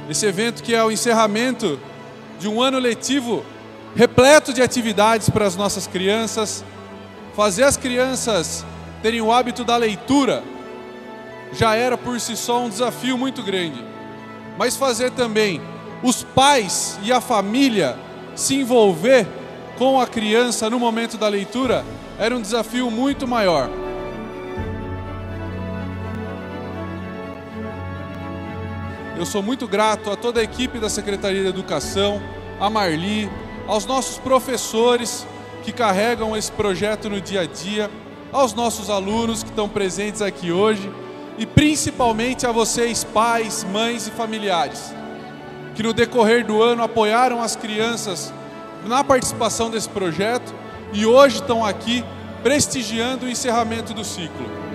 Esse evento que é o encerramento de um ano letivo repleto de atividades para as nossas crianças. Fazer as crianças terem o hábito da leitura já era por si só um desafio muito grande. Mas fazer também os pais e a família se envolver com a criança no momento da leitura era um desafio muito maior. Eu sou muito grato a toda a equipe da Secretaria de Educação, a Marli, aos nossos professores que carregam esse projeto no dia a dia, aos nossos alunos que estão presentes aqui hoje e principalmente a vocês, pais, mães e familiares, que no decorrer do ano apoiaram as crianças na participação desse projeto e hoje estão aqui prestigiando o encerramento do ciclo.